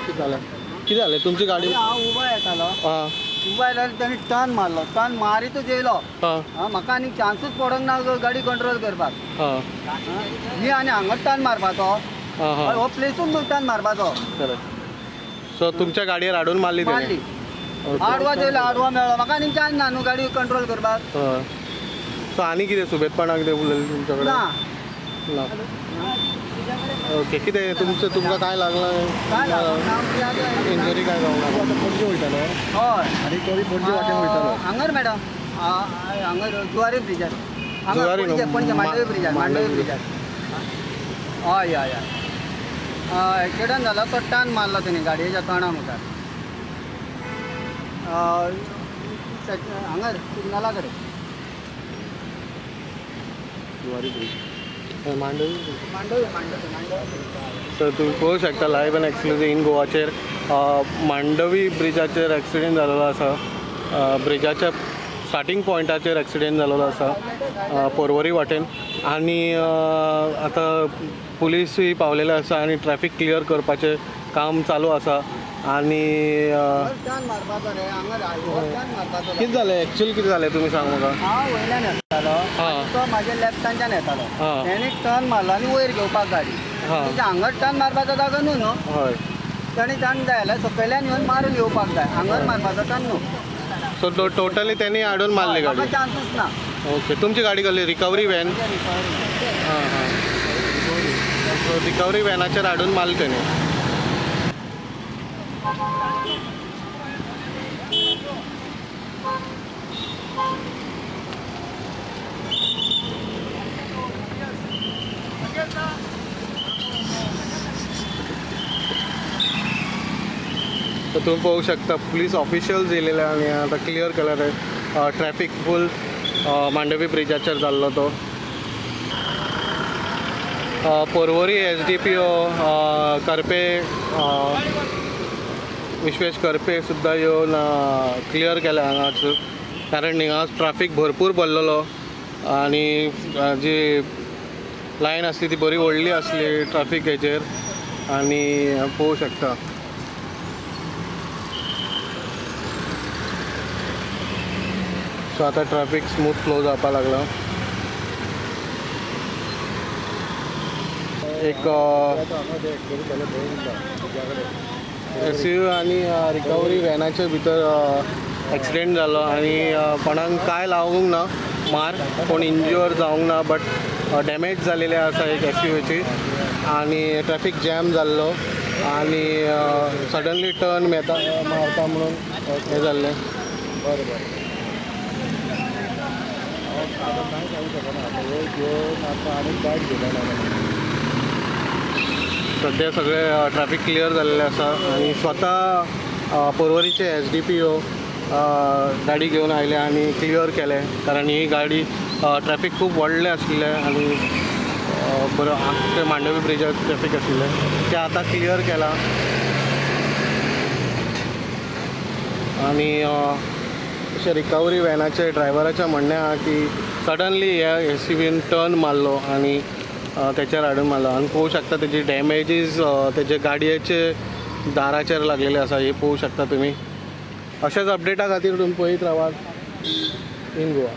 किती झालं तुमची गाडी? उभा येतालो हां उभा येतालो त्यांनी टर्न मारलो, टर्न मारीतूच येयलो. म्हाका आनी चान्सूच पडोंक ना गाडी कंट्रोल करपाक. मी आनी हांगा टर्न मारपाचो, हो प्लेसून टर्न मारपाचो. सो तुमच्या गाडयेर हाडून मारली मारली. आडवा जेयलो, आडवा मेळ्ळो, म्हाका आनी चान्स ना न्हू गाडी कंट्रोल करपाक. सो आनी कितें सुबेजपणाक कितें उलयलें तुमच्या कडेन? ना. ओके कितें तुमकां काय लागलां? इंजरी काय जावंक ना? पणजे वयतालो? हय. आनी तरी पणजे वाटेन वयतालो? हांगर मॅडम, हांगर जुवारी ब्रिजार. जुवारी न्हू? पणजे मांडवी ब्रिजार, मांडवी ब्रिजार. हय हय हय. एक्सिडंट जालो तो टर्न मारलो तेणी गाडयेच्या तोंडा मुखार. हांगर सिग्नला कडेन. जुवारी ब्रिज. मांडवी मांडवी. सो तुम्ही पळोवंक शकता लायव्ह एंड एक्सक्लुझिव्ह इन गोवाचेर मांडवी ब्रिजाचेर एक्सिडेंट जाल्लो आसा. ब्रिजाच्या स्टार्टींग पॉयंटाचेर एक्सिडेंट जाल्लो आसा पर्वरी वाटेन. आनी आतां पुलीसूय पावलेले आसा आनी ट्रॅफिक क्लियर करपाचें काम चालू आसा. आनी कितें जालें एक्चुअली कितें जालें तुमी सांग म्हाका? हांव वयल्यान येतालो, तो म्हाज्या लेफ्टांच्यान येतालो. तेणी टर्न मारलो आनी वयर घेवपाक गाडी. हांगर टर्न मारपाचो जागो न्हू. हय. तेणी टर्न जाय जाल्यार सकयल्यान येवन मारून येवपाक जाय. हांगर मारपाचो टर्न न्हू. सो टोटली त्यांनी हाडून मारली गाडी? चान्सच ना. ओके. तुमची गाडी कसली? Recovery van? हां हां. सो रिकवरी वॅनाचेर हाडून मारली तेणी. तर तुम्ही पळोवंक शकता पुलीस ऑफिशियल्स येयलेले आनी आतां क्लियर केल्यार ट्रॅफिक फूल मांडवी ब्रिजाचेर जाल्लो तो. पर्वरी SDPO करपे विश्वेश करपे सुद्दां येवन क्लियर केल्या हांगाच, कारण हिंगा ट्रॅफिक भरपूर भरलेलो आनी जी लायन आसली ती बरी व्हडली आसली ट्रॅफिक हेचेर. आनी पळोवंक शकता सो आतां ट्रॅफिक स्मूथ फ्लो जावपाक लागला. एक SUV आनी रिकवरी वॅनाचे भितर एक्सिडेंट जालो आनी कोणाक काय लावूंक ना मार, कोण इंज्युअर जावंक ना, बट डॅमेज जालेले आसा एक SUVची. आनी ट्रॅफिक जॅम जाल्लो आनी सडनली टर्न मारता म्हणून हें जाल्लें. बरें बरें. सध्या सगळे ट्रॅफिक क्लियर झालेले आसा आनी स्वता पर्वरीचे SDPO गाडी घेवन आयले आनी क्लियर केले, कारण ही गाडी ट्रॅफिक खूब व्हडलें आशिल्लें आनी बरो आख्खे मांडवी ब्रिजार ट्रॅफिक आशिल्लें तें आतां क्लियर केलां. आनी अशें रिकवरी वॅनाचे ड्रायव्हराचें म्हणणें आहा की सडनली ह्या SUVन टर्न मारलो आनी त्याच्यार हाडून मारलो. आनी पळोवंक शकता तेजी डॅमेजीस तेजे गाडयेचे दाराचेर लागलेले आसा, हे पळोवंक शकता तुमी. अशाच अपडेटा खातीर तुमी पळयत रावात इन गोवा.